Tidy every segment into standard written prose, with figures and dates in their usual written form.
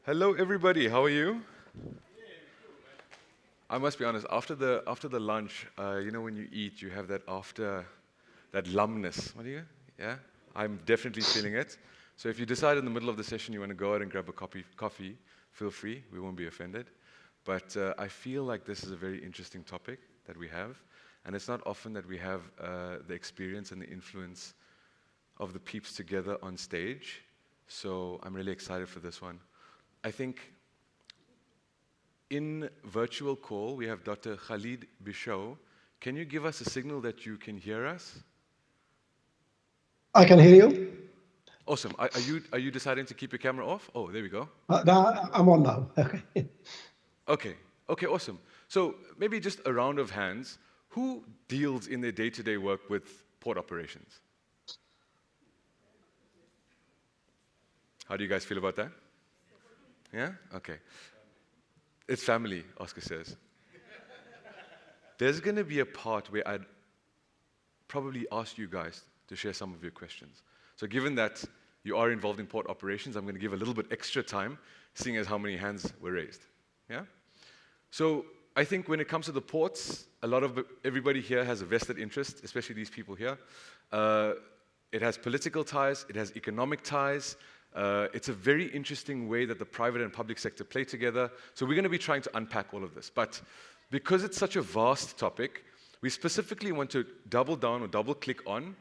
Hello, everybody. How are you? I must be honest. After the lunch, you know, when you eat, you have that that lumpness. What do you? Yeah, I'm definitely feeling it. So if you decide in the middle of the session you want to go out and grab a coffee, feel free. We won't be offended. But I feel like this is a very interesting topic that we have, and it's not often that we have the experience and the influence of the peeps together on stage. So I'm really excited for this one. I think in virtual call, we have Dr. Khalid Bichou. Can you give us a signal that you can hear us? I can hear you. Awesome. Are you deciding to keep your camera off? Oh, there we go. No, I'm on now. Okay. Okay, awesome. So maybe just a round of hands. Who deals in their day-to-day work with port operations? How do you guys feel about that? Yeah? Okay. It's family, Oscar says. There's going to be a part where I'd probably ask you guys to share some of your questions. So given that you are involved in port operations, I'm going to give a little bit extra time, seeing as how many hands were raised. Yeah? So I think when it comes to the ports, everybody here has a vested interest, especially these people here. It has political ties, it has economic ties. It's a very interesting way that the private and public sector play together. So we're going to be trying to unpack all of this. But because it's such a vast topic, we specifically want to double down or double click on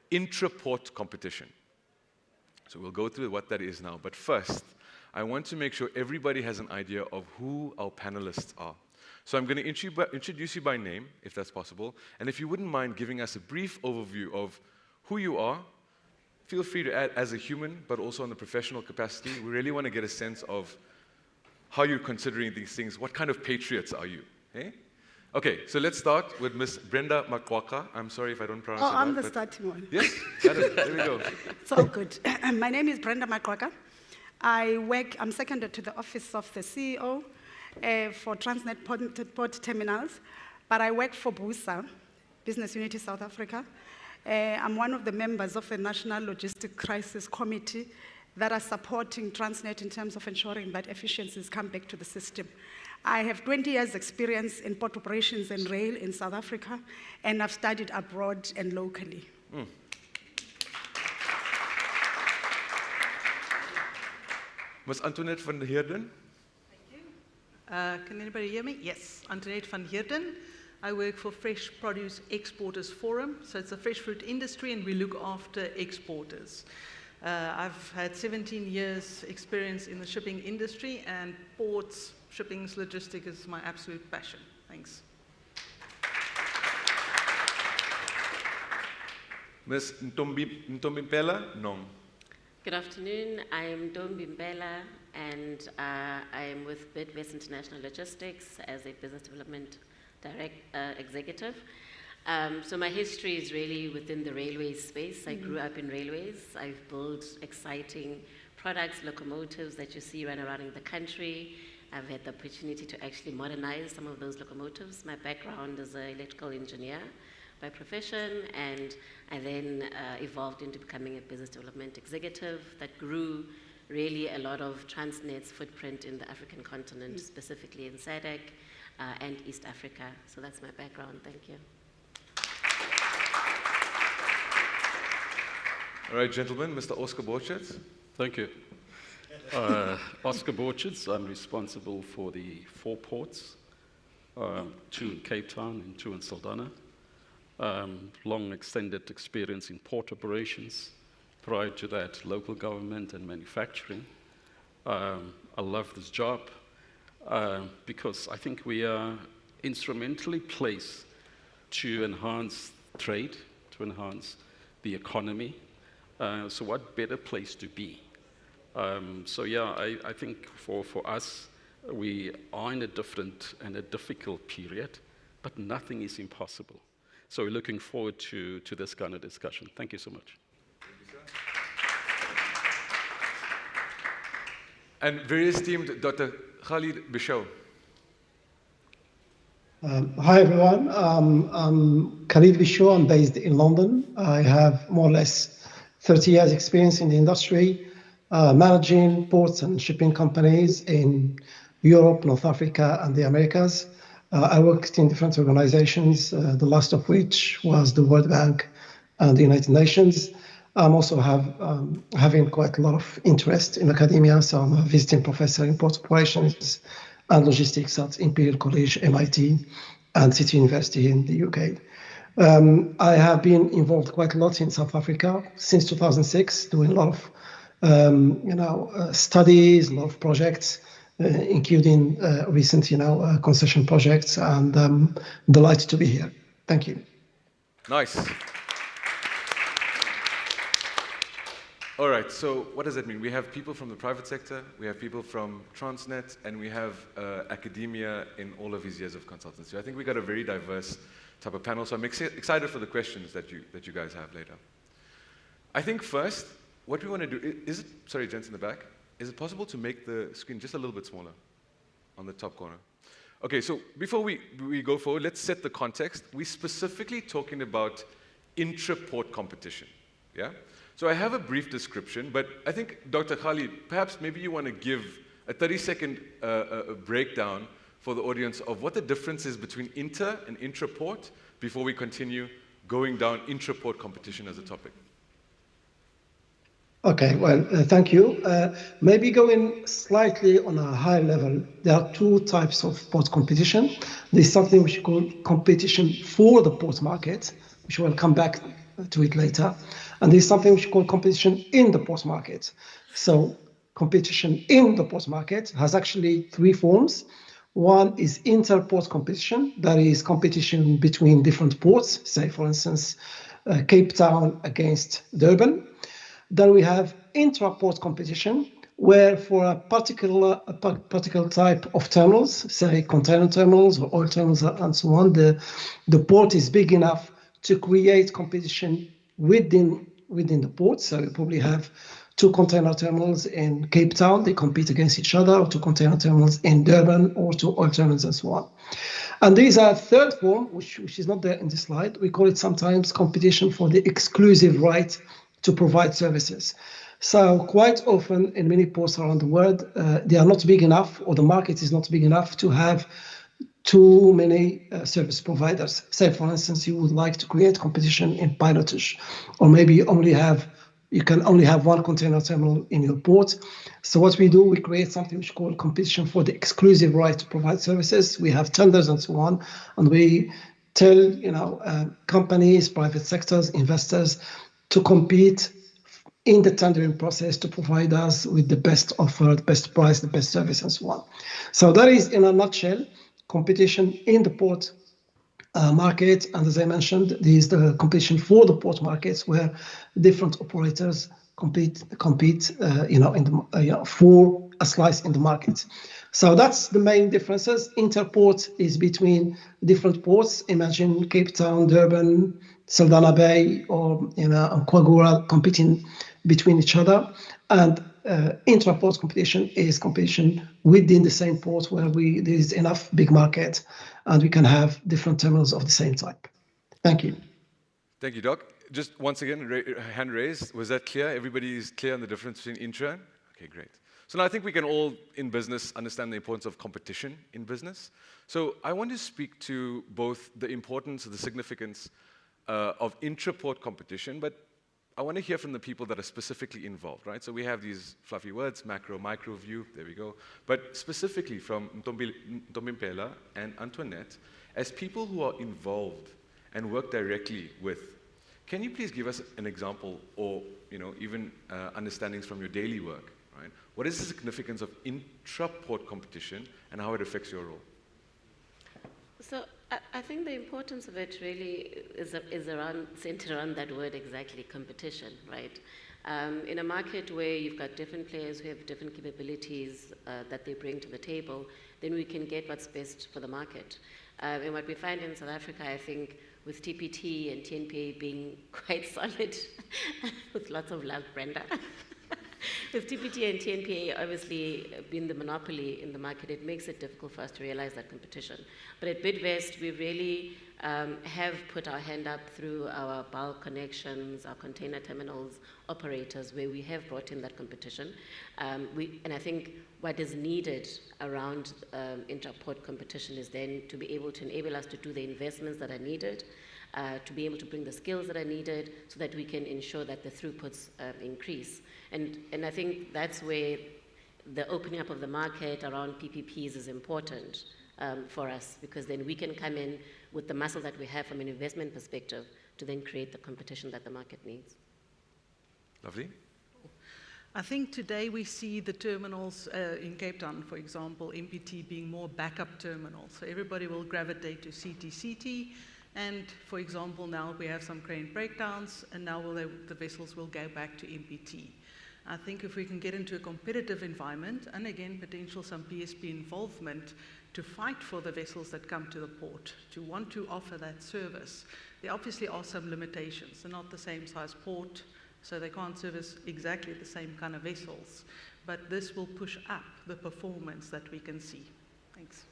intra-port competition. So we'll go through what that is now. But first, I want to make sure everybody has an idea of who our panelists are. So I'm going to introduce you by name, if that's possible. And if you wouldn't mind giving us a brief overview of who you are. Feel free to add as a human, but also in the professional capacity. We really want to get a sense of how you're considering these things. What kind of patriots are you? Eh? Okay, so let's start with Miss Brenda Magqwaka. I'm sorry if I don't pronounce it right. I'm the starting one. Yes, got it. There we go. It's all good. My name is Brenda Magqwaka. I'm seconded to the office of the CEO for Transnet port terminals, but I work for BUSA, Business Unity South Africa. I'm one of the members of the National Logistical Crisis Committee that are supporting Transnet in terms of ensuring that efficiencies come back to the system. I have 20 years experience in port operations and rail in South Africa, and I've studied abroad and locally. Ms. Antoinette van Heerden. Thank you. Can anybody hear me? Yes, Antoinette van Heerden. I work for Fresh Produce Exporters Forum, so it's the fresh fruit industry, and we look after exporters. I've had 17 years experience in the shipping industry, and ports, shipping, logistics is my absolute passion. Thanks. Ms. Ntombimpela, Nong. Good afternoon. I'm Ntombimpela, and I'm with Bidvest International Logistics as a business development executive. So my history is really within the railway space. I grew up in railways. I've built exciting products, locomotives that you see run around in the country. I've had the opportunity to actually modernize some of those locomotives. My background is an electrical engineer by profession, and I then evolved into becoming a business development executive that grew really a lot of Transnet's footprint in the African continent, specifically in SADC, and East Africa. So that's my background. Thank you. All right, gentlemen, Mr. Oscar Borchards. Thank you. Oscar Borchards. I'm responsible for the 4 ports, 2 in Cape Town and 2 in Saldanha. Long extended experience in port operations. Prior to that, local government and manufacturing. I love this job. Because I think we are instrumentally placed to enhance trade, to enhance the economy. So what better place to be? So yeah, I think for us, we are in a different and a difficult period, but nothing is impossible. So we're looking forward to this kind of discussion. Thank you so much. And very esteemed Dr. Khalid Bichou. Hi, everyone. I'm Khalid Bichou. I'm based in London. I have more or less 30 years experience in the industry. managing ports and shipping companies in Europe, North Africa, and the Americas. I worked in different organizations, the last of which was the World Bank and the United Nations. I'm also having quite a lot of interest in academia, so I'm a visiting professor in port operations and logistics at Imperial College, MIT, and City University in the UK. I have been involved quite a lot in South Africa since 2006, doing a lot of studies, a lot of projects, including recent concession projects, and delighted to be here. Thank you. Nice. All right, so what does that mean? We have people from the private sector, we have people from Transnet, and we have academia in all of these years of consultancy. I think we got a very diverse type of panel, so I'm excited for the questions that you guys have later. I think first, what we want to do, is it, sorry, gents in the back, is it possible to make the screen just a little bit smaller on the top corner? Okay, so before we go forward, let's set the context. We're specifically talking about intra-port competition, yeah? So I have a brief description, but I think, Dr. Khalid, perhaps maybe you want to give a 30-second breakdown for the audience of what the difference is between inter and intra-port before we continue going down intra-port competition as a topic. Okay, well, thank you. Maybe going slightly on a higher level, there are two types of port competition. There's something which we call competition for the port market, which we'll come back to it later. And there's something which we call competition in the port market. So competition in the port market has actually three forms. One is inter-port competition, that is competition between different ports, say, for instance, Cape Town against Durban. Then we have intra-port competition, where for a particular type of terminals, say container terminals or oil terminals and so on, the port is big enough to create competition within the port. So you probably have two container terminals in Cape Town, they compete against each other, or two container terminals in Durban, or two oil terminals and so on. And these are third form, which is not there in the slide. We call it sometimes competition for the exclusive right to provide services. So quite often in many ports around the world, they are not big enough, or the market is not big enough to have too many service providers. Say, for instance, you would like to create competition in pilotage, or maybe you can only have one container terminal in your port. So what we do, we create something which is called competition for the exclusive right to provide services. We have tenders and so on, and we tell companies, private sectors, investors to compete in the tendering process to provide us with the best offer, the best price, the best service, and so on. So that is, in a nutshell, competition in the port market. And as I mentioned, there is the competition for the port markets, where different operators compete, for a slice in the market. So that's the main differences. Interport is between different ports. Imagine Cape Town, Durban, Saldanha Bay, or Kwagura competing between each other. And intra-port competition is competition within the same port, where there is enough big market and we can have different terminals of the same type. Thank you. Thank you, Doc. Just once again, hand raised. Was that clear? Everybody is clear on the difference between intra? Okay, great. So now I think we can all, in business, understand the importance of competition in business. So I want to speak to both the importance or the significance of intra-port competition, but I want to hear from the people that are specifically involved, right? So we have these fluffy words, macro, micro view, there we go. But specifically from Ntombimpela and Antoinette, as people who are involved and work directly with, can you please give us an example or even understandings from your daily work, right? What is the significance of intra-port competition and how it affects your role? So I think the importance of it really is centered around that word exactly, competition, right? In a market where you've got different players who have different capabilities that they bring to the table, then we can get what's best for the market. And what we find in South Africa, I think, with TPT and TNPA being quite solid, with lots of love, Brenda. With TPT and TNPA obviously being the monopoly in the market, it makes it difficult for us to realize that competition. But at Bidvest, we really have put our hand up through our bulk connections, our container terminals operators, where we have brought in that competition. And I think what is needed around intra-port competition is then to be able to enable us to do the investments that are needed, to be able to bring the skills that are needed so that we can ensure that the throughputs increase. And I think that's where the opening up of the market around PPPs is important for us, because then we can come in with the muscle that we have from an investment perspective to then create the competition that the market needs. Lovely. I think today we see the terminals in Cape Town, for example, MPT being more backup terminals. So everybody will gravitate to CT. And for example, now we have some crane breakdowns, and now the vessels will go back to MPT. I think if we can get into a competitive environment, and again, potential some PSP involvement to fight for the vessels that come to the port, to want to offer that service, there obviously are some limitations. They're not the same size port, so they can't service exactly the same kind of vessels. But this will push up the performance that we can see. Thanks.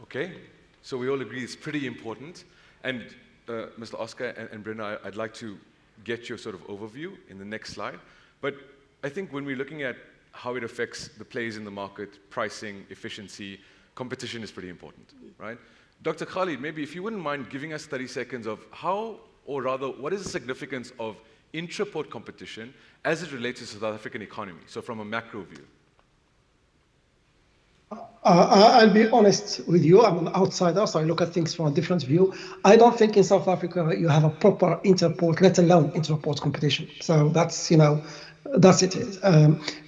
Okay, so we all agree it's pretty important. And Mr. Oscar and Brenda, I'd like to get your sort of overview in the next slide. But I think when we're looking at how it affects the plays in the market, pricing, efficiency, competition is pretty important, right? Dr. Khalid, maybe if you wouldn't mind giving us 30 seconds of how, or rather, what is the significance of intra-port competition as it relates to the South African economy, so from a macro view? I'll be honest with you. I'm an outsider, so I look at things from a different view. I don't think in South Africa you have a proper inter-port, let alone intra-port competition. So that's, that's it.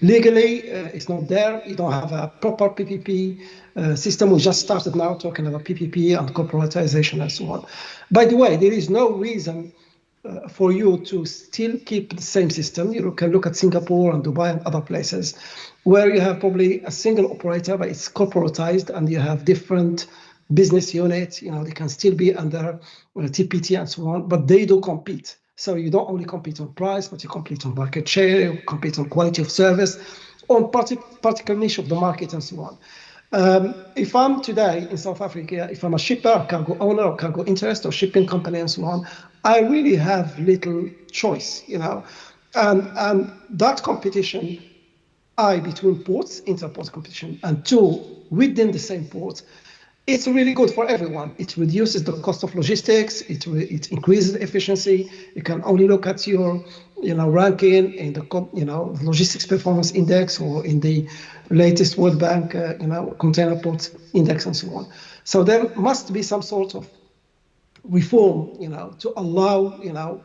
Legally, it's not there. You don't have a proper PPP system. We just started now talking about PPP and corporatization and so on. By the way, there is no reason for you to still keep the same system. You can look at Singapore and Dubai and other places where you have probably a single operator, but it's corporatized and you have different business units. They can still be under TPT and so on, but they do compete. So you don't only compete on price, but you compete on market share, you compete on quality of service, on particular niche of the market and so on. If I'm today in South Africa, if I'm a shipper, a cargo owner, or cargo interest, or shipping company and so on, I really have little choice, and that competition, between ports, inter-port competition, and two, within the same port, it's really good for everyone. It reduces the cost of logistics. It increases efficiency. You can only look at your, ranking in the, logistics performance index or in the latest World Bank, container port index and so on. So there must be some sort of reform, to allow,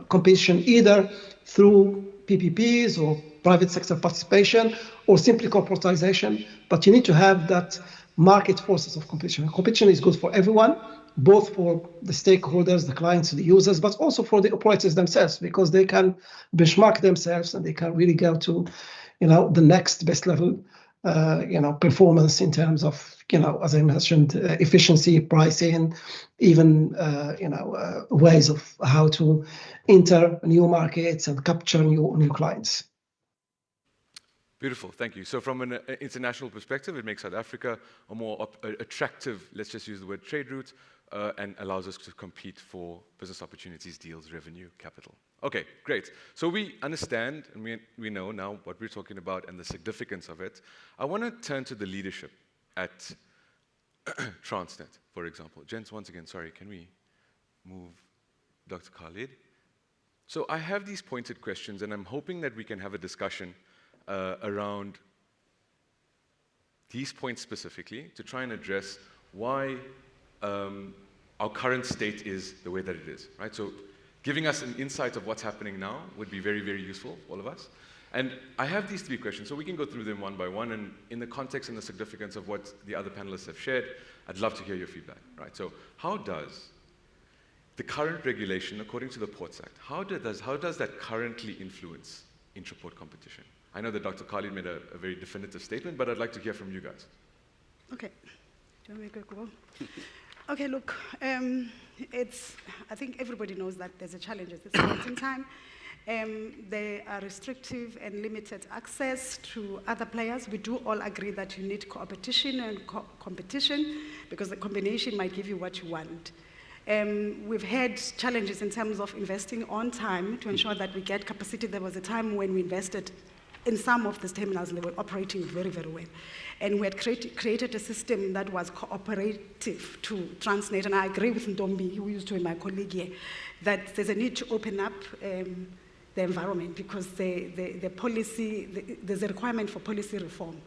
competition either through PPPs or private sector participation or simply corporatization. But you need to have that market forces of competition. Competition is good for everyone, both for the stakeholders, the clients, the users, but also for the operators themselves, because they can benchmark themselves and they can really go to, the next best level, performance in terms of, as I mentioned, efficiency, pricing, even, ways of how to enter new markets and capture new clients. Beautiful, thank you. So from an international perspective, it makes South Africa a more attractive, let's just use the word trade route, and allows us to compete for business opportunities, deals, revenue, capital. Okay, great. So we understand and we know now what we're talking about and the significance of it. I want to turn to the leadership at Transnet, for example. Gents, once again, sorry, can we move Dr. Khalid? So I have these pointed questions, and I'm hoping that we can have a discussion around these points specifically to try and address why our current state is the way that it is, right? So giving us an insight of what's happening now would be very, very useful for all of us. And I have these three questions, so we can go through them one by one, and in the context and the significance of what the other panelists have shared, I'd love to hear your feedback, right? So how does the current regulation, according to the Ports Act, how does that currently influence intra-port competition? I know that Dr. Khalid made a very definitive statement, but I'd like to hear from you guys. Okay. Do you want me to go? Okay, look, I think everybody knows that there's a challenge at this point in time. There are restrictive and limited access to other players. We do all agree that you need competition and competition because the combination might give you what you want. We've had challenges in terms of investing on time to ensure that we get capacity. There was a time when we invested in some of these terminals, they were operating very, very well. And we had created a system that was cooperative to Transnet. And I agree with Ntombi, who used to be my colleague here, that there's a need to open up the environment because the policy, there's a requirement for policy reform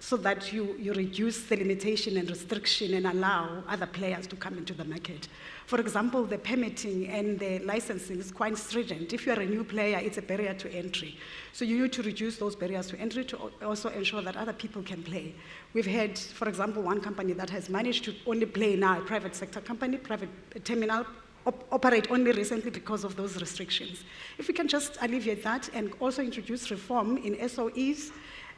so that you reduce the limitation and restriction and allow other players to come into the market. For example, the permitting and the licensing is quite stringent. If you're a new player, it's a barrier to entry. So you need to reduce those barriers to entry to also ensure that other people can play. We've had, for example, one company that has managed to only play now, a private sector company, private terminal, operate only recently because of those restrictions. If we can just alleviate that and also introduce reform in SOEs,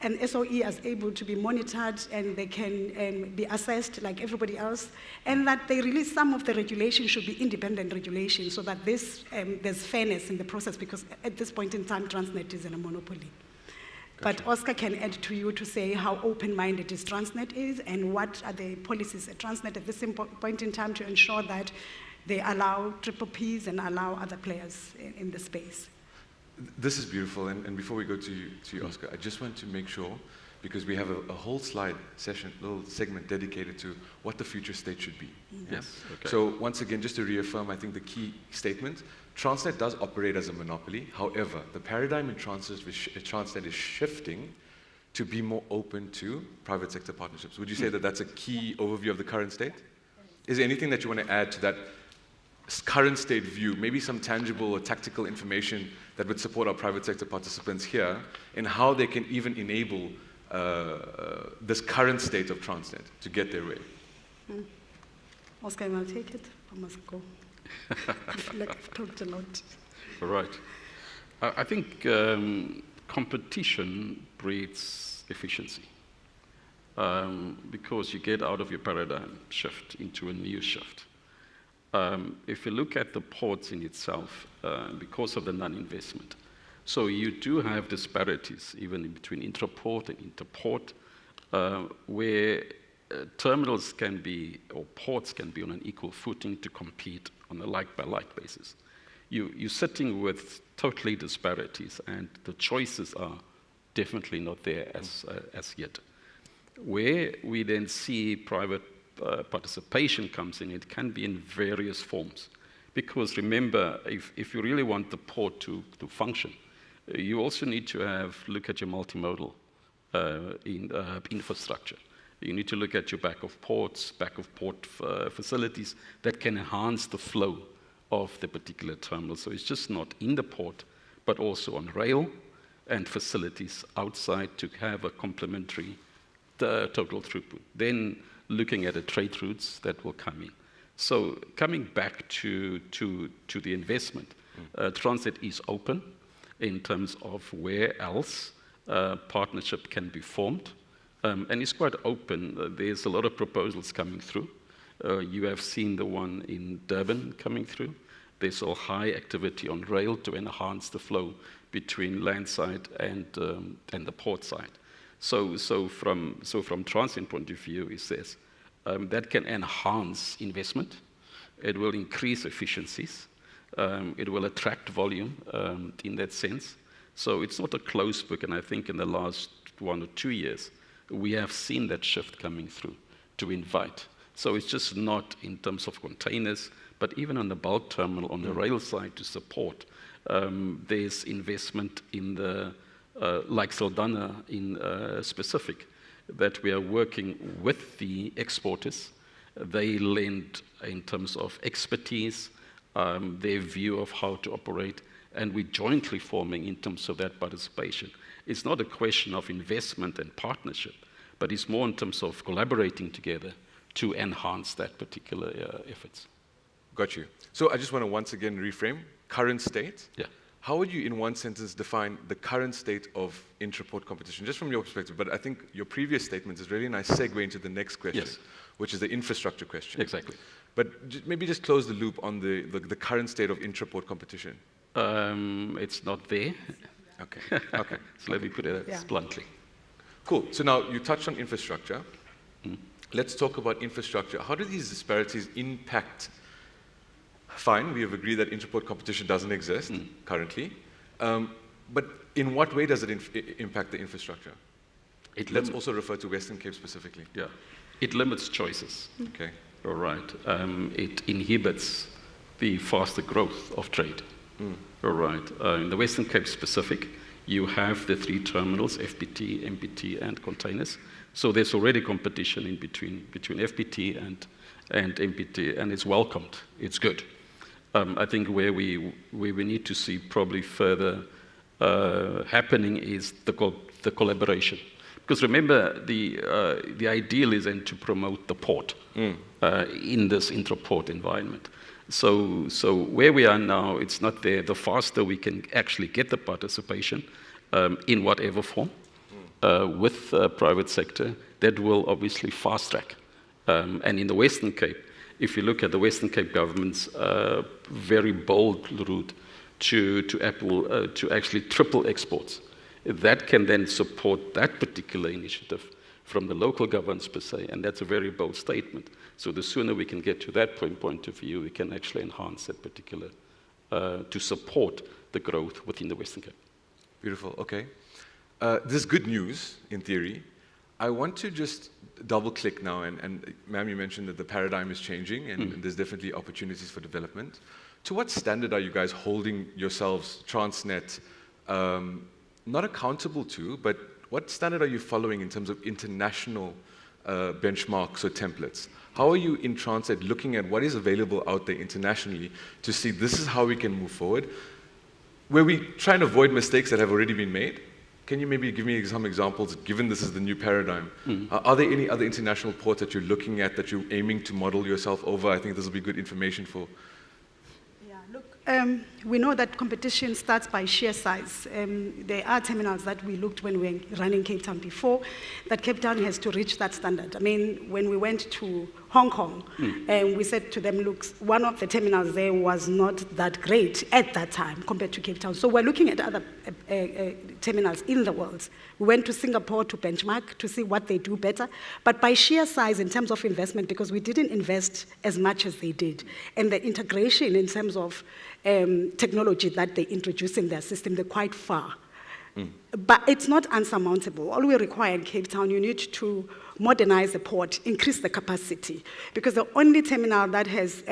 and SOE is able to be monitored and they can be assessed like everybody else, and that they release some of the regulation should be independent regulation so that there's fairness in the process because at this point in time, Transnet is in a monopoly. Gotcha. But Oscar can add to you to say how open-minded Transnet is and what are the policies at Transnet at this point in time to ensure that they allow triple Ps and allow other players in the space. This is beautiful, and before we go to you, Oscar, I just want to make sure, because we have a whole slide session, little segment dedicated to what the future state should be. Mm-hmm. Yes. Okay. So once again, just to reaffirm, I think the key statement, Transnet does operate as a monopoly. However, the paradigm in Transnet is shifting to be more open to private sector partnerships. Would you say that that's a key overview of the current state? Is there anything that you want to add to that current state view, maybe some tangible or tactical information that would support our private sector participants here in how they can even enable this current state of Transnet to get their way? Oscar, I'll take it. I must go. I feel like I've talked a lot. All right. I think competition breeds efficiency because you get out of your paradigm shift into a new shift. If you look at the ports in itself, because of the non-investment, so you do have disparities even in between intra-port and inter-port, where terminals can be, or ports can be on an equal footing to compete on a like-by-like basis. You're sitting with totally disparities, and the choices are definitely not there as yet. Where we then see private participation comes in, it can be in various forms. Because remember, if you really want the port to function, you also need to look at your multimodal infrastructure. You need to look at your back of port facilities that can enhance the flow of the particular terminal. So it's just not in the port, but also on rail and facilities outside to have a complementary total throughput. Then looking at the trade routes that will come in. So coming back to the investment, Transnet is open in terms of where else partnership can be formed. And it's quite open. There's a lot of proposals coming through. You have seen the one in Durban coming through. There's a high activity on rail to enhance the flow between landside and the port side. So from Transnet point of view, it says that can enhance investment. It will increase efficiencies. It will attract volume in that sense. So it's not a closed book, and I think in the last 1 or 2 years, we have seen that shift coming through to invite. So it's just not in terms of containers, but even on the bulk terminal on the rail side to support. There's investment in the, like Saldanha in specific, that we are working with the exporters. They lend in terms of expertise, their view of how to operate, and we're jointly forming in terms of that participation. It's not a question of investment and partnership, but it's more in terms of collaborating together to enhance that particular efforts. Got you. So I just want to once again reframe current state. Yeah. How would you, in one sentence, define the current state of intra-port competition, just from your perspective? But I think your previous statement is really a nice segue into the next question, yes, which is the infrastructure question. Exactly. But maybe just close the loop on the current state of intra-port competition. It's not there. Okay, okay. So let me put it bluntly. Cool. So now you touched on infrastructure. Let's talk about infrastructure. How do these disparities impact? Fine, we have agreed that intra-port competition doesn't exist currently. But in what way does it impact the infrastructure? Let's also refer to Western Cape specifically. Yeah. It limits choices. Okay. All right. It inhibits the faster growth of trade. All right. In the Western Cape specific, you have the 3 terminals, FPT, MPT, and containers. So there's already competition in between FPT and MPT, and it's welcomed. It's good. I think where we need to see probably further happening is the collaboration. Because remember, the ideal is then to promote the port in this intra-port environment. So where we are now, it's not there. The faster we can actually get the participation in whatever form with the private sector, that will obviously fast track. And in the Western Cape, if you look at the Western Cape government's very bold route to actually triple exports, that can then support that particular initiative from the local governments per se, and that's a very bold statement. So the sooner we can get to that point of view, we can actually enhance that particular, to support the growth within the Western Cape. Beautiful, okay. This is good news, in theory. I want to just double-click now, and ma'am, you mentioned that the paradigm is changing, and there's definitely opportunities for development. To what standard are you guys holding yourselves, Transnet, not accountable to, but what standard are you following in terms of international benchmarks or templates? How are you in Transnet looking at what is available out there internationally to see this is how we can move forward? Where we try and avoid mistakes that have already been made, can you maybe give me some examples, given this is the new paradigm? Are there any other international ports that you're looking at that you're aiming to model yourself over? I think this will be good information for. Yeah, look, we know that competition starts by sheer size. There are terminals that we looked when we were running Cape Town before, that Cape Town has to reach that standard. I mean, when we went to Hong Kong, and we said to them, look, one of the terminals there was not that great at that time compared to Cape Town. So we're looking at other terminals in the world. We went to Singapore to benchmark to see what they do better. But by sheer size in terms of investment, because we didn't invest as much as they did, and the integration in terms of technology that they introduce in their system, they're quite far. But it's not unsurmountable. All we require in Cape Town, you need to modernize the port, increase the capacity, because the only terminal that has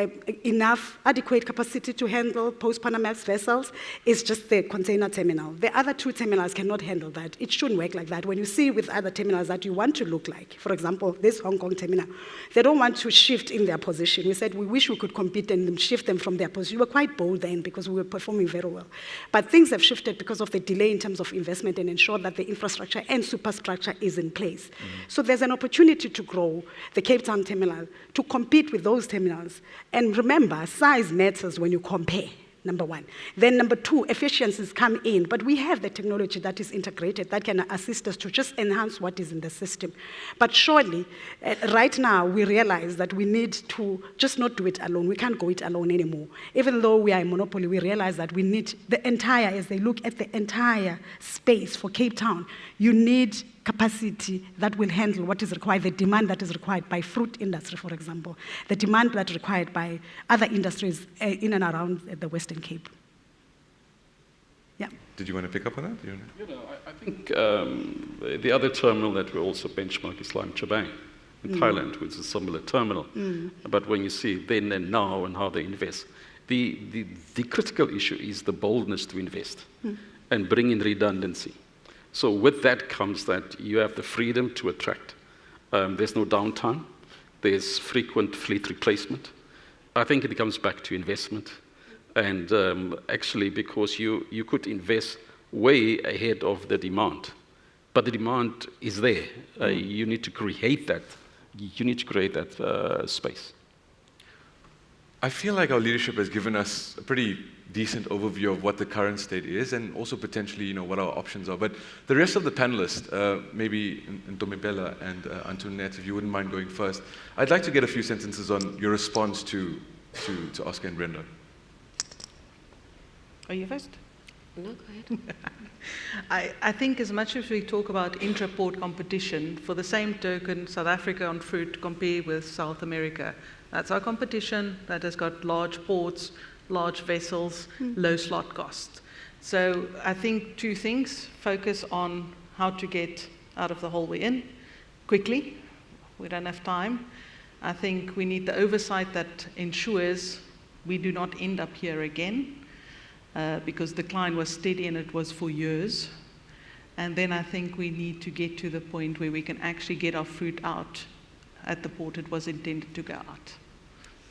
enough adequate capacity to handle post-Panamax vessels is just the container terminal. The other 2 terminals cannot handle that. It shouldn't work like that. When you see with other terminals that you want to look like, for example, this Hong Kong terminal, they don't want to shift in their position. We said we wish we could compete and shift them from their position. We were quite bold then because we were performing very well. But things have shifted because of the delay in terms of investment and ensure that the infrastructure and superstructure is in place. So there's an opportunity to grow the Cape Town terminal, to compete with those terminals. And remember, size matters when you compare, number 1. Then number 2, efficiencies come in, but we have the technology that is integrated that can assist us to just enhance what is in the system. But surely, right now, we realize that we need to just not do it alone. We can't go it alone anymore. Even though we are a monopoly, we realize that we need the entire, as they look at the entire space for Cape Town, you need capacity that will handle what is required, the demand that is required by fruit industry, for example, the demand that's required by other industries in and around the Western Cape. Yeah. Did you want to pick up on that? You know, I think the other terminal that we also benchmark is Lime Chabang in Thailand, which is a similar terminal. But when you see then and now and how they invest, the critical issue is the boldness to invest and bring in redundancy. So with that comes that you have the freedom to attract. There's no downtime. There's frequent fleet replacement. I think it comes back to investment. And actually, because you could invest way ahead of the demand. But the demand is there. You need to create that. You need to create that space. I feel like our leadership has given us a pretty decent overview of what the current state is and also potentially, you know, what our options are. But the rest of the panelists, maybe Ntombimpela and Antoinette, if you wouldn't mind going first, I'd like to get a few sentences on your response to Oscar and Brenda. Are you first? No, go ahead. I think as much as we talk about intra-port competition, for the same token, South Africa on fruit compare with South America. That's our competition that has got large ports, large vessels, low slot costs. So I think two things: focus on how to get out of the hole we're in quickly. We don't have time. I think we need the oversight that ensures we do not end up here again, because the decline was steady and it was for years. And then I think we need to get to the point where we can actually get our fruit out at the port it was intended to go out.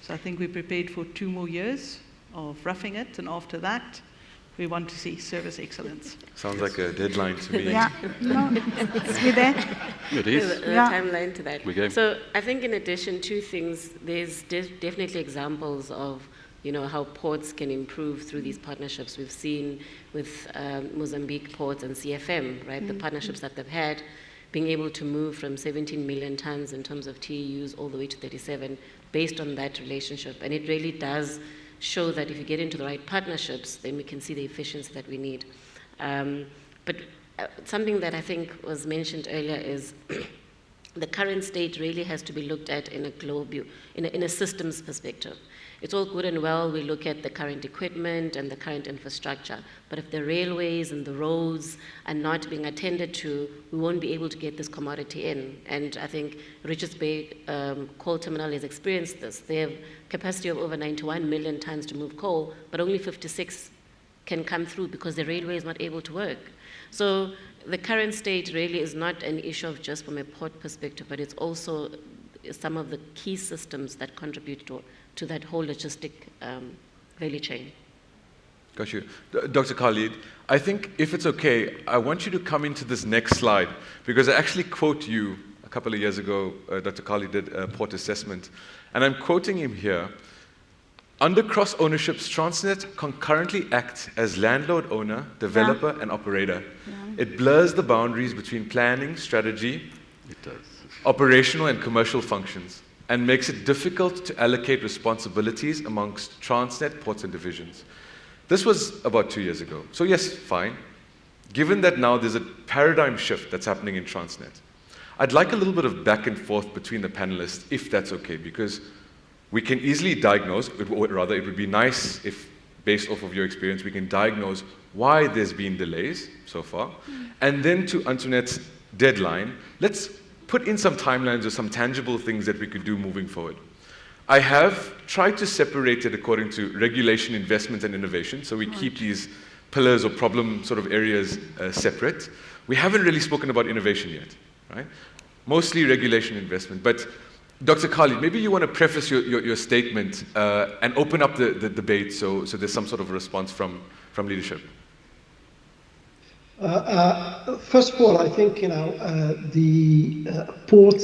So I think we're prepared for 2 more years of roughing it, and after that, we want to see service excellence. Sounds like a deadline to me. Yeah, no, we're there. It is. The Yeah. timeline to that. We go. So I think in addition, 2 things. There's definitely examples of how ports can improve through these partnerships. We've seen with Mozambique ports and CFM, right? The partnerships that they've had, being able to move from 17 million tons in terms of TEUs all the way to 37 based on that relationship. And it really does show that if you get into the right partnerships, then we can see the efficiency that we need. But something that I think was mentioned earlier is the current state really has to be looked at in a global, in a systems perspective. It's all good and well, we look at the current equipment and the current infrastructure, but if the railways and the roads are not being attended to, we won't be able to get this commodity in. And I think Richards Bay Coal Terminal has experienced this. They have capacity of over 91 million tons to move coal, but only 56 can come through because the railway is not able to work. So the current state really is not an issue of just from a port perspective, but it's also some of the key systems that contribute to that whole logistic value chain. Got you. Dr. Khalid, I think if it's okay, I want you to come into this next slide, because I actually quote you a couple of years ago. Dr. Khalid did a port assessment, and I'm quoting him here. Under cross-ownerships, Transnet concurrently acts as landlord, owner, developer, and operator. Yeah. It blurs the boundaries between planning, strategy, It does. operational and commercial functions, and makes it difficult to allocate responsibilities amongst Transnet ports and divisions. This was about 2 years ago. So yes, fine. Given that now there's a paradigm shift that's happening in Transnet, I'd like a little bit of back and forth between the panelists, if that's okay, because we can easily diagnose, or rather it would be nice if, based off of your experience, we can diagnose why there's been delays so far. And then to Antoinette's deadline, let's put in some timelines or some tangible things that we could do moving forward. I have tried to separate it according to regulation, investment, and innovation, so we keep these pillars or problem sort of areas separate. We haven't really spoken about innovation yet, right? Mostly regulation, investment, but Dr. Khalid, maybe you want to preface your statement and open up the debate so there's some sort of response from leadership. First of all, I think the port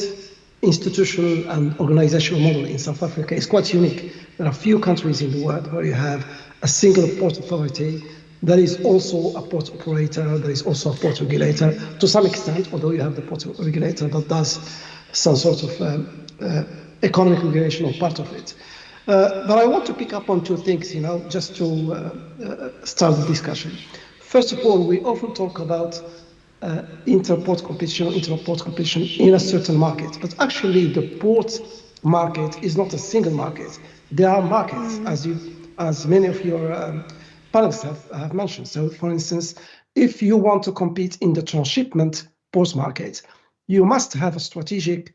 institutional and organizational model in South Africa is quite unique. There are few countries in the world where you have a single port authority. There is also a port operator. There is also a port regulator to some extent, although you have the port regulator that does some sort of economic regulation or part of it. But I want to pick up on 2 things, just to start the discussion. First of all, we often talk about inter-port competition, intra-port competition in a certain market, but actually the port market is not a single market. There are markets, as many of your panelists have mentioned. So, for instance, if you want to compete in the transshipment port market, you must have a strategic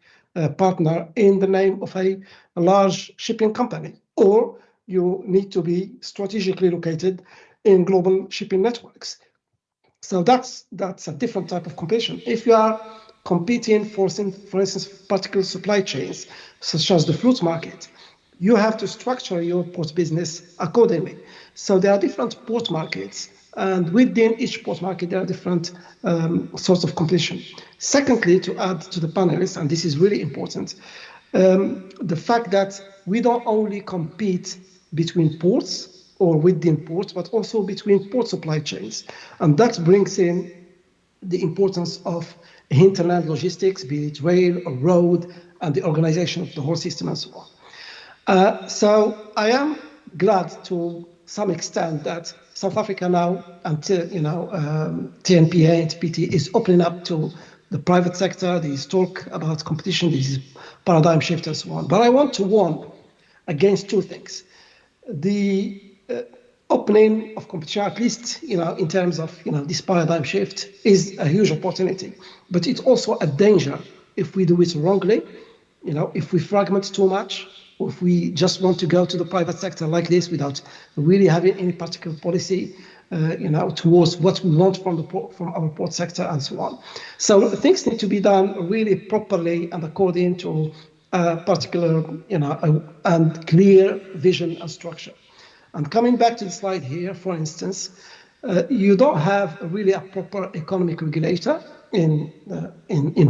partner in the name of a large shipping company, or you need to be strategically located in global shipping networks. So that's a different type of competition. If you are competing for instance, particular supply chains, such as the fruit market, you have to structure your port business accordingly. So there are different port markets, and within each port market, there are different sorts of competition. Secondly, to add to the panelists, and this is really important, the fact that we don't only compete between ports or within ports, but also between port supply chains. And that brings in the importance of hinterland logistics, be it rail or road, and the organization of the whole system and so on. So I am glad to some extent that South Africa now, until TNPA and TPT is opening up to the private sector. There's talk about competition, this is paradigm shift and so on. But I want to warn against two things. The opening of competition, at least in terms of this paradigm shift, is a huge opportunity. But it's also a danger if we do it wrongly. If we fragment too much, or if we just want to go to the private sector like this without really having any particular policy, towards what we want from our port sector and so on. So things need to be done really properly and according to a particular, and clear vision and structure. And coming back to the slide here, for instance, you don't have really a proper economic regulator in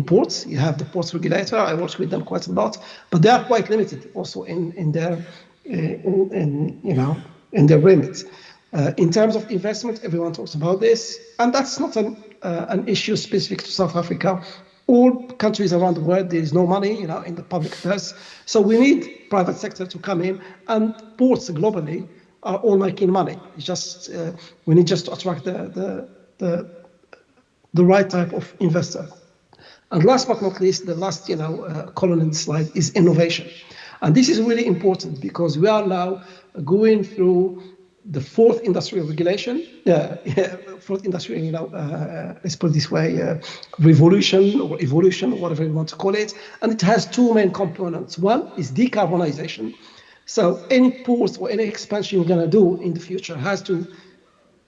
ports. You have the ports regulator. I work with them quite a lot, but they are quite limited also in their remit. In terms of investment, everyone talks about this, and that's not an issue specific to South Africa. All countries around the world, there is no money, in the public affairs. So we need private sector to come in, and ports globally are all making money. It's just we need just to attract the right type of investor. And last but not least, the last column in the slide is innovation, and this is really important because we are now going through the fourth industrial regulation, fourth industrial, let's put it this way, revolution or evolution, whatever you want to call it, and it has two main components. One is decarbonization. So any port or any expansion you're going to do in the future has to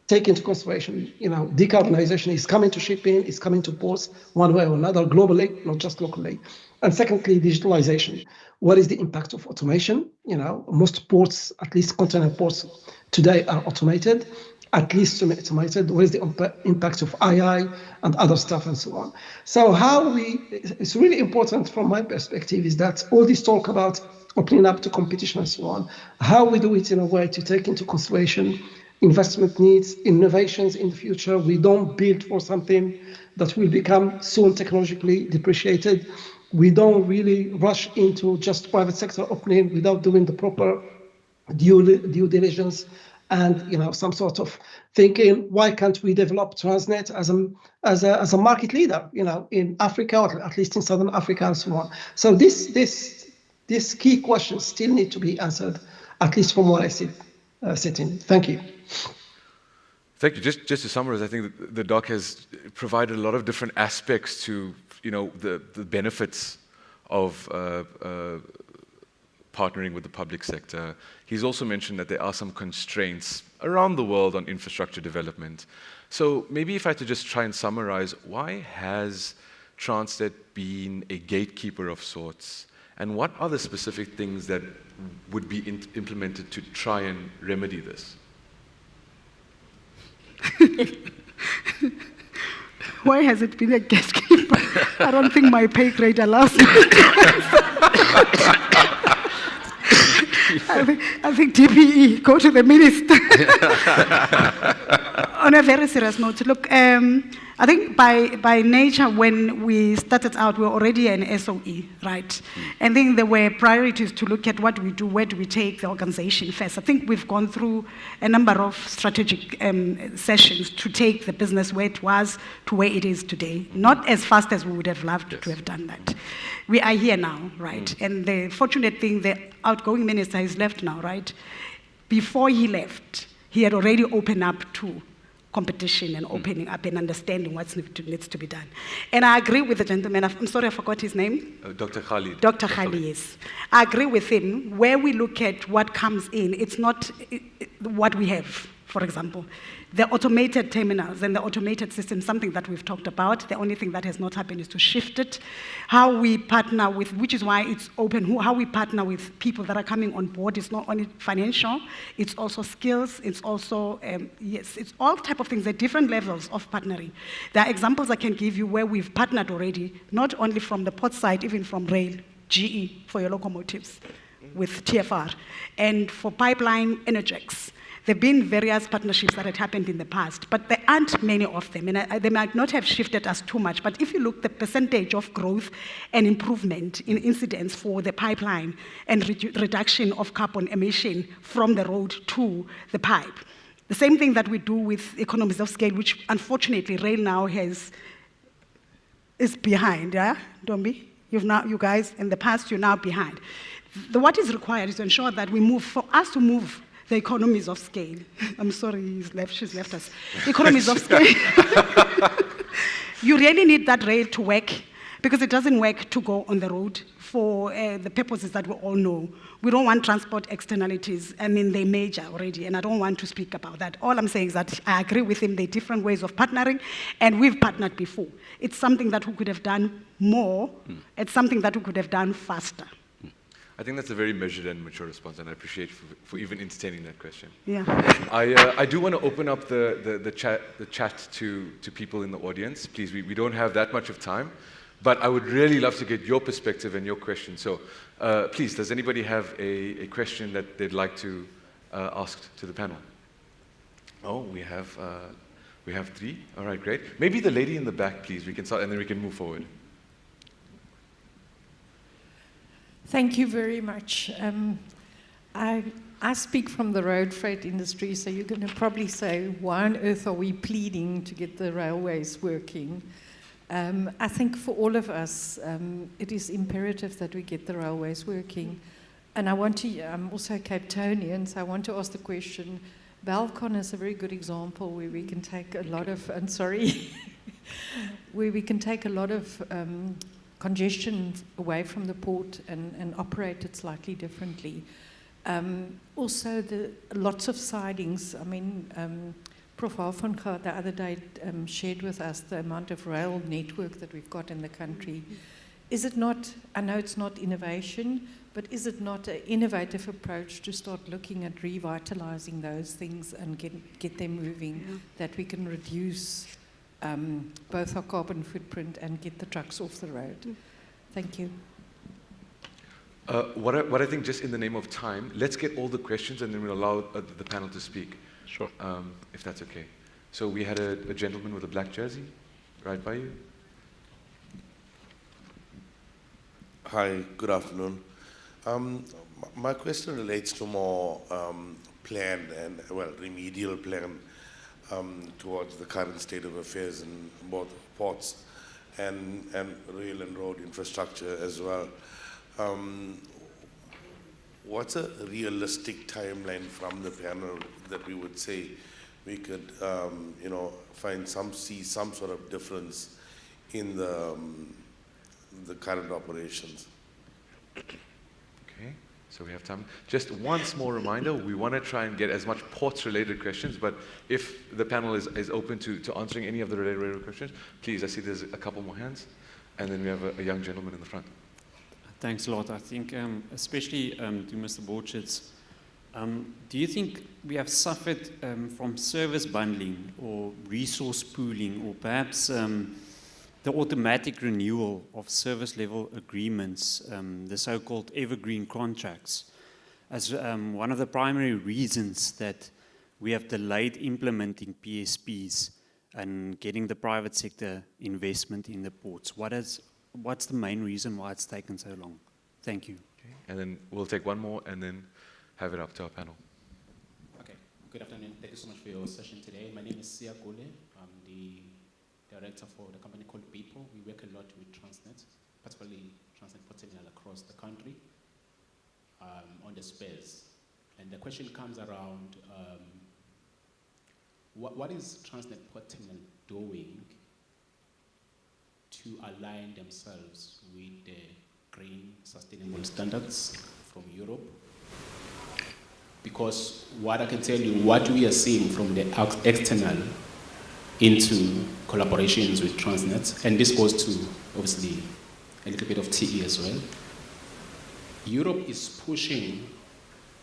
take into consideration, decarbonization is coming to shipping, is coming to ports one way or another globally, not just locally. And secondly, digitalization. What is the impact of automation? Most ports, at least container ports today, are automated, at least semi-automated. What is the impact of AI and other stuff and so on? So it's really important from my perspective is that all this talk about opening up to competition and so on, how we do it in a way to take into consideration investment needs, innovations in the future. We don't build for something that will become soon technologically depreciated. We don't really rush into just private sector opening without doing the proper due diligence and some sort of thinking. Why can't we develop Transnet as a market leader, in Africa, or at least in Southern Africa and so on? So these key questions still need to be answered, at least from what I sit in. Thank you. Thank you. Just to summarize, I think the doc has provided a lot of different aspects to the benefits of partnering with the public sector. He's also mentioned that there are some constraints around the world on infrastructure development. So maybe if I had to just try and summarize, why has Transnet been a gatekeeper of sorts? And what are the specific things that would be implemented to try and remedy this? Why has it been a gatekeeper? I don't think my pay grade allows me. I think DPE, go to the minister. On a very serious note, look, I think by nature, when we started out, we were already an SOE, right? And then there were priorities to look at what we do, where do we take the organization first. I think we've gone through a number of strategic sessions to take the business where it was to where it is today. Not as fast as we would have loved to have done that. We are here now, right? And the fortunate thing, the outgoing minister has left now, right? Before he left, he had already opened up to competition and opening up and understanding what needs to be done. And I agree with the gentleman, I'm sorry, I forgot his name. Dr. Khalid. Dr. Khalid, yes. I agree with him. Where we look at what comes in, it's not what we have, for example. The automated terminals and the automated system, something that we've talked about. The only thing that has not happened is to shift it. How we partner with, which is why it's open, how we partner with people that are coming on board. It's not only financial, it's also skills, it's also, yes, it's all type of things at different levels of partnering. There are examples I can give you where we've partnered already, not only from the port side, even from rail, GE for your locomotives, with TFR, and for pipeline, Energex. There have been various partnerships that had happened in the past, but there aren't many of them, and they might not have shifted us too much. But if you look, the percentage of growth and improvement in incidents for the pipeline and reduction of carbon emission from the road to the pipe, The same thing that we do with economies of scale, which unfortunately rail now is behind, yeah, Ntombi? You guys, in the past, you're now behind. What is required is to ensure that we move, for us to move the economies of scale. I'm sorry, she's left us. Economies of scale. You really need that rail to work, because it doesn't work to go on the road for the purposes that we all know. We don't want transport externalities. I mean, they're major already, and I don't want to speak about that. All I'm saying is that I agree with him. There are different ways of partnering, and we've partnered before. It's something that we could have done more. It's something that we could have done faster. I think that's a very measured and mature response, and I appreciate for even entertaining that question. Yeah. I do want to open up the chat to people in the audience. Please, we don't have that much of time, but I would really love to get your perspective and your question. So please, does anybody have a question that they'd like to ask to the panel? Oh, we have three. All right, great. Maybe the lady in the back, please. We can start, and then we can move forward. Thank you very much. I speak from the road freight industry, so you're going to probably say, why on earth are we pleading to get the railways working? I think for all of us, it is imperative that we get the railways working. And I'm also Cape Townian, so I want to ask the question, Balcon is a very good example where we can take a lot of, where we can take a lot of congestion away from the port and operate it slightly differently. Also, lots of sidings. I mean, Prof. Halfonga the other day shared with us the amount of rail network that we've got in the country. Is it not, I know it's not innovation, but is it not an innovative approach to start looking at revitalizing those things and get them moving, that we can reduce both our carbon footprint and get the trucks off the road? Thank you. What I think, just in the name of time, let's get all the questions and then we'll allow the panel to speak. Sure. If that's okay. So we had a gentleman with a black jersey right by you. Hi, good afternoon. My question relates to more planned and, well, remedial plan towards the current state of affairs in both ports and rail and road infrastructure as well. What's a realistic timeline from the panel that we would say we could, see some sort of difference in the current operations? Okay, so we have time. Just one small reminder, we want to try and get as much ports-related questions, but if the panel is open to answering any of the related questions, please, I see there's a couple more hands, and then we have a young gentleman in the front. Thanks a lot. I think, especially to Mr. Borchards, do you think we have suffered from service bundling or resource pooling, or perhaps the automatic renewal of service level agreements, the so-called evergreen contracts, as one of the primary reasons that we have delayed implementing PSPs and getting the private sector investment in the ports? What's the main reason why it's taken so long? Thank you. Okay. And then we'll take one more and then have it up to our panel. Okay, good afternoon. Thank you so much for your session today. My name is Sia Gule. I'm the director for the company called Bichou. We work a lot with Transnet, particularly Transnet Port Terminal across the country on the spares. And the question comes around, what is Transnet Port Terminal doing to align themselves with the green sustainable standards from Europe? Because what I can tell you, what we are seeing from the external into collaborations with Transnet, and this goes to obviously a little bit of TE as well. Europe is pushing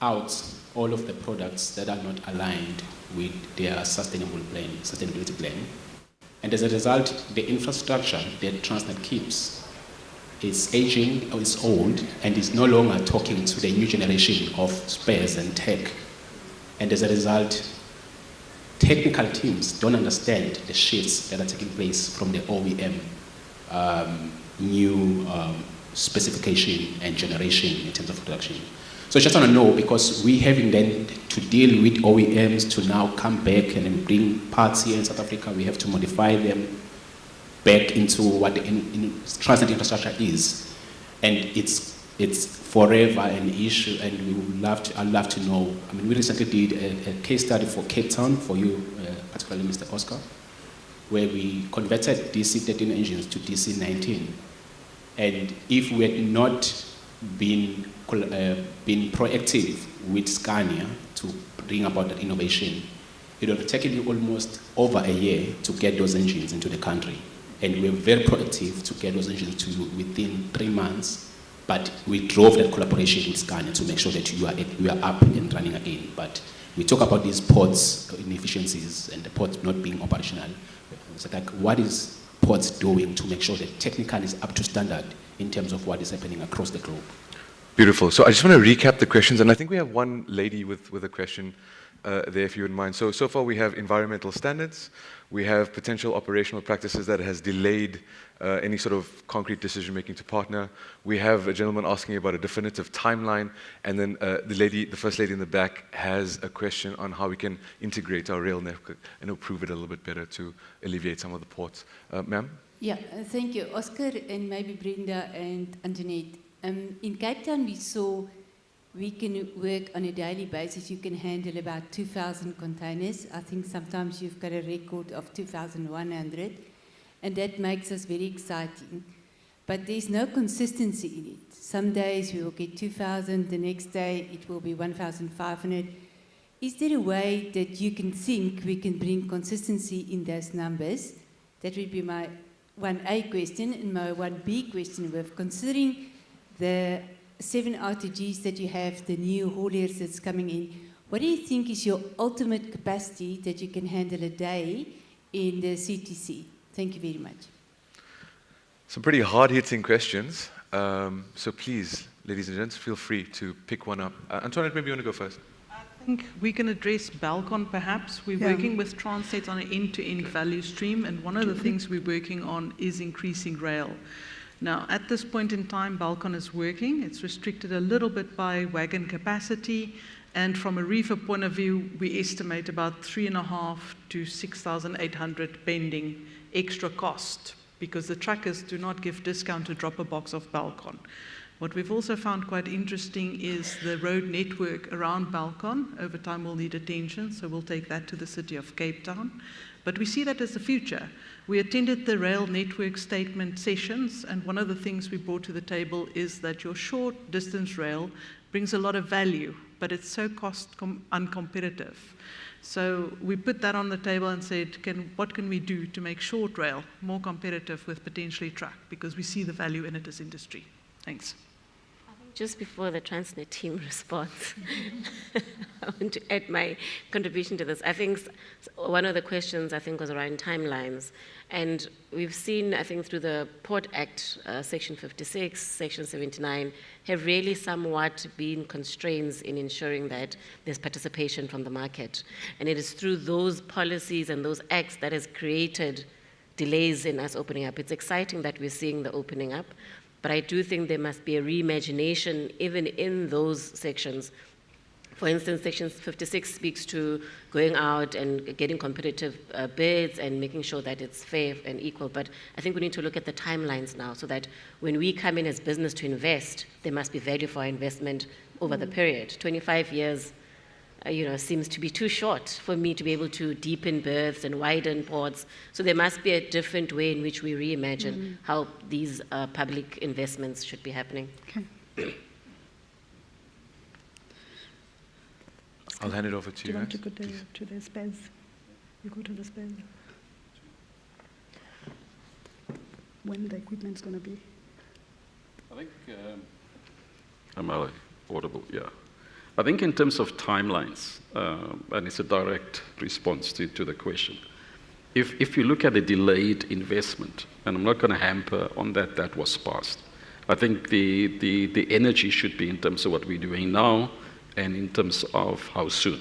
out all of the products that are not aligned with their sustainability plan. And as a result, the infrastructure that Transnet keeps is aging or is old and is no longer talking to the new generation of spares and tech. And as a result, technical teams don't understand the shifts that are taking place from the OEM new specification and generation in terms of production. So I just want to know, because we having then to deal with OEMs to now come back and then bring parts here in South Africa, we have to modify them back into what the Transnet infrastructure is. And it's forever an issue, and I'd love to know. I mean, we recently did a case study for Cape Town, for you, particularly Mr. Oscar, where we converted DC-13 engines to DC-19. And if we had not been proactive with Scania to bring about that innovation, it would have taken you almost over a year to get those engines into the country. And we were very proactive to get those engines to you within 3 months, but we drove that collaboration with Scania to make sure that you are up and running again. But we talk about these ports inefficiencies and the ports not being operational. So like, what is ports doing to make sure that technical is up to standard in terms of what is happening across the globe? Beautiful. So I just want to recap the questions, and I think we have one lady with a question there, if you wouldn't mind. So far we have environmental standards, we have potential operational practices that has delayed any sort of concrete decision-making to partner. We have a gentleman asking about a definitive timeline, and then the first lady in the back has a question on how we can integrate our rail network and improve it a little bit better to alleviate some of the ports. Ma'am? Yeah, thank you. Oscar and maybe Brenda and Antoinette. In Cape Town, we saw we can work on a daily basis. You can handle about 2,000 containers. I think sometimes you've got a record of 2,100, and that makes us very exciting. But there's no consistency in it. Some days we will get 2,000, the next day it will be 1,500. Is there a way that you can think we can bring consistency in those numbers? That would be my 1A question, and my 1B question with considering the 7 RTGs that you have, the new hauliers that's coming in, what do you think is your ultimate capacity that you can handle a day in the CTC? Thank you very much. Some pretty hard-hitting questions. So please, ladies and gents, feel free to pick one up. Antoinette, maybe you want to go first. I think we can address Balcon perhaps. We're working with Transnet on an end-to-end value stream, and one of the things we're working on is increasing rail. Now, at this point in time, Balcon is working. It's restricted a little bit by wagon capacity, and from a reefer point of view, we estimate about 3,500 to 6,800 pending extra cost, because the truckers do not give discount to drop a box off Balcon. What we've also found quite interesting is the road network around Balcon. Over time will need attention, so we'll take that to the city of Cape Town. But we see that as the future. We attended the rail network statement sessions, and one of the things we brought to the table is that your short distance rail brings a lot of value, but it's so cost uncompetitive. So we put that on the table and said, what can we do to make short rail more competitive with potentially truck, because we see the value in it as industry. Thanks. Just before the Transnet team responds, I want to add my contribution to this. I think one of the questions, was around timelines. And we've seen, I think, through the Port Act, Section 56, Section 79, have really somewhat been constraints in ensuring that there's participation from the market. And it is through those policies and those acts that has created delays in us opening up. It's exciting that we're seeing the opening up, but I do think there must be a reimagination even in those sections. For instance, Section 56 speaks to going out and getting competitive bids and making sure that it's fair and equal. But I think we need to look at the timelines now, so that when we come in as business to invest, there must be value for our investment over the period. 25 years, seems to be too short for me to be able to deepen berths and widen ports. So there must be a different way in which we reimagine how these public investments should be happening. Okay. I'll hand it over to you. Do you want to go to the space? You go to the space. When the equipment's going to be? I think, am I audible? Yeah. I think in terms of timelines, and it's a direct response to the question, if you look at the delayed investment, and I'm not going to hamper on that was passed, I think the energy should be in terms of what we're doing now and in terms of how soon.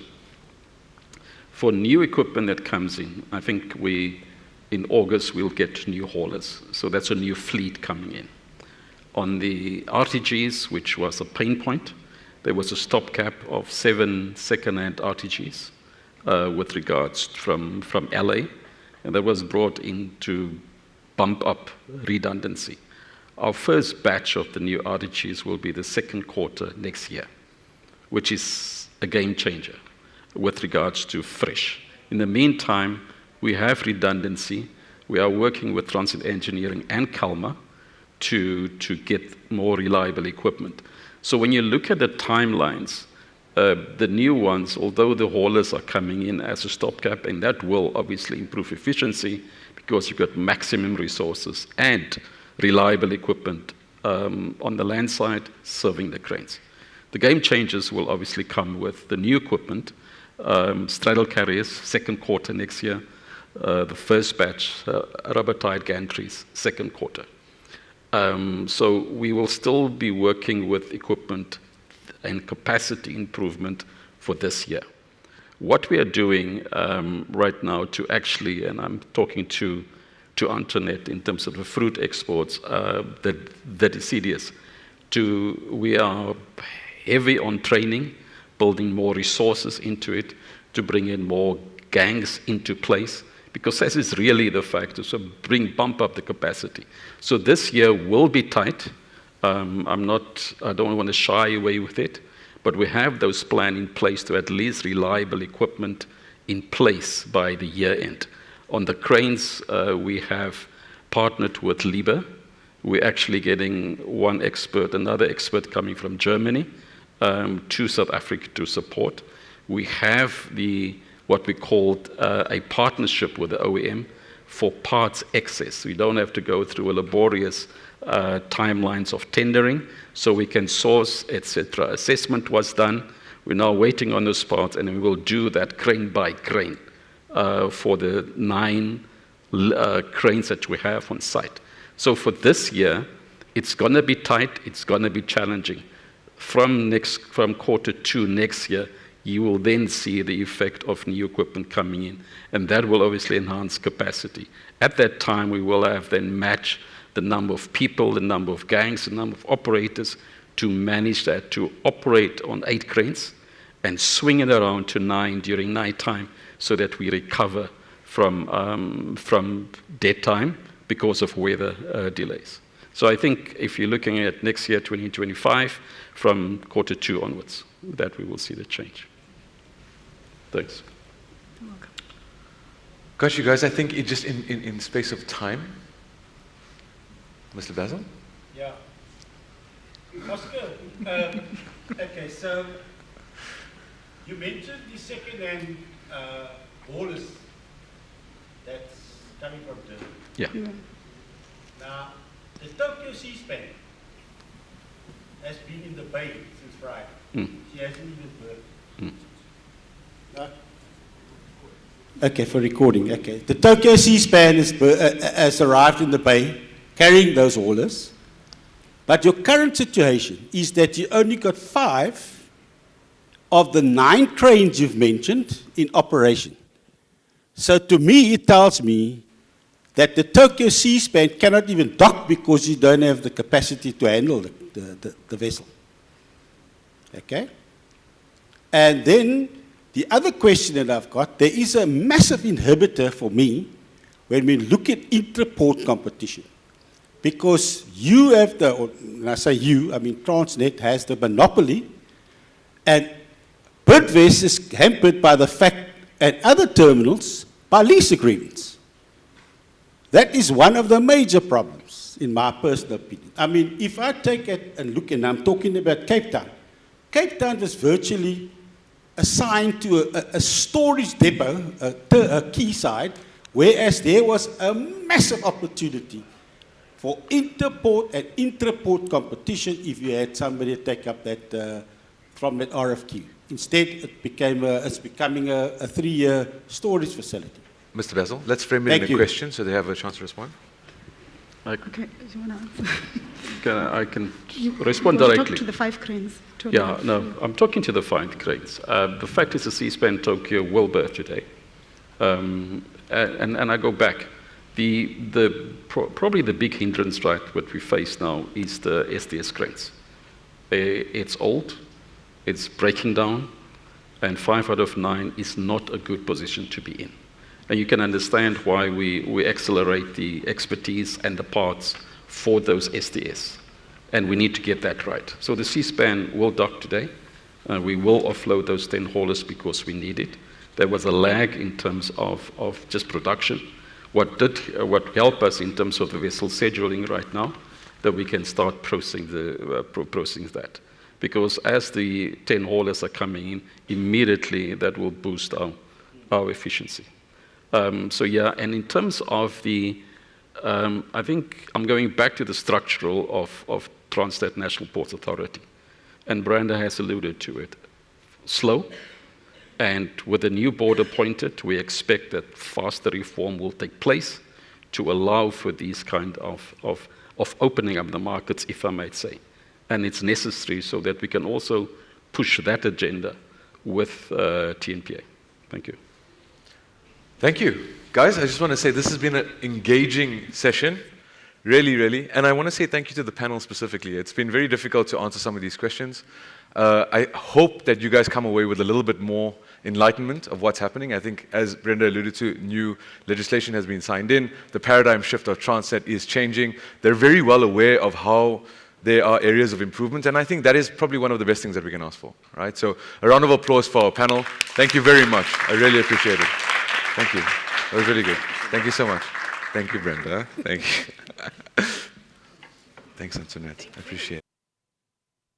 For new equipment that comes in, I think in August, we'll get new haulers. So that's a new fleet coming in. On the RTGs, which was a pain point, there was a stopgap of 7 second-hand RTGs with regards from LA, and that was brought in to bump up redundancy. Our first batch of the new RTGs will be the second quarter next year, which is a game changer with regards to fresh. In the meantime, we have redundancy. We are working with Transnet Engineering and Calma to get more reliable equipment. So when you look at the timelines, the new ones, although the haulers are coming in as a stopgap, and that will obviously improve efficiency because you've got maximum resources and reliable equipment on the land side serving the cranes. The game changers will obviously come with the new equipment, straddle carriers, second quarter next year, the first batch, rubber-tied gantries, second quarter. So we will still be working with equipment and capacity improvement for this year. What we are doing right now to actually, and I'm talking to Antoinette in terms of the fruit exports, that is serious. We are heavy on training, building more resources into it, to bring in more gangs into place, because this is really the factor, so bump up the capacity. So this year will be tight. I don't want to shy away with it, but we have those plans in place to at least reliable equipment in place by the year end. On the cranes, we have partnered with Liebe. We're actually getting one expert, another expert coming from Germany to South Africa to support. We have what we called a partnership with the OEM for parts access. We don't have to go through a laborious timelines of tendering, so we can source, etc. Assessment was done. We're now waiting on those parts, and we will do that crane by crane for the 9 cranes that we have on site. So for this year, it's going to be tight. It's going to be challenging. From quarter 2 next year, you will then see the effect of new equipment coming in, and that will obviously enhance capacity. At that time, we will have then match the number of people, the number of gangs, the number of operators to manage that, to operate on 8 cranes and swing it around to 9 during night time so that we recover from dead time because of weather delays. So I think if you're looking at next year, 2025, from quarter 2 onwards, that we will see the change. Thanks. You're welcome. Got you guys. I think just in space of time, Mr. Basil? Yeah. Oscar, okay, so you mentioned the second-hand haulers that's coming from Germany. Yeah. Now, the Tokyo C-span has been in the bay since Friday. She hasn't even berthed. No? Okay, for recording. Okay. The Tokyo C-span has arrived in the bay, carrying those haulers. But your current situation is that you only got 5 of the 9 cranes you've mentioned in operation. So to me, it tells me that the Tokyo C-span cannot even dock because you don't have the capacity to handle the vessel. Okay? And then the other question that I've got, there is a massive inhibitor for me when we look at intra-port competition. Because you have when I say you, I mean Transnet has the monopoly, and Bidvest is hampered by the fact at other terminals by lease agreements. That is one of the major problems, in my personal opinion. I mean, if I take it and look, and I'm talking about Cape Town. Cape Town was virtually assigned to a storage depot, a quayside, whereas there was a massive opportunity for inter-port and intra-port competition if you had somebody take up that from that RFQ. Instead, it's becoming a 3-year storage facility. Mr. Basil, let's frame it in a question so they have a chance to respond. Okay, do you want to answer? I can respond directly. Talk to the 5 cranes. Yeah, no, I'm talking to the 5 cranes. The fact is the C-span Tokyo will berth today. And I go back. Probably the big hindrance, right, what we face now is the SDS cranes. It's old. it's breaking down, and 5 out of 9 is not a good position to be in. And you can understand why we accelerate the expertise and the parts for those SDS. And we need to get that right. So the C-span will dock today. We will offload those 10 haulers because we need it. There was a lag in terms of just production. What helped us in terms of the vessel scheduling right now, that we can start processing that. Because as the 10 haulers are coming in, immediately that will boost our efficiency. So yeah, and in terms of the, I think I'm going back to the structural of Transnet National Ports Authority. And Brenda has alluded to it. Slow, and with the new board appointed, we expect that faster reform will take place to allow for these kind of opening up the markets, if I might say. And it's necessary so that we can also push that agenda with TNPA. Thank you. Thank you. Guys, I just want to say this has been an engaging session. Really, really. And I want to say thank you to the panel specifically. It's been very difficult to answer some of these questions. I hope that you guys come away with a little bit more enlightenment of what's happening. I think, as Brenda alluded to, new legislation has been signed in. The paradigm shift of Transnet is changing. They're very well aware of how there are areas of improvement, and I think that is probably one of the best things that we can ask for, right? So a round of applause for our panel. Thank you very much. I really appreciate it. Thank you. That was really good. Thank you so much. Thank you, Brenda. Thank you. Thanks, Antoinette. I appreciate it.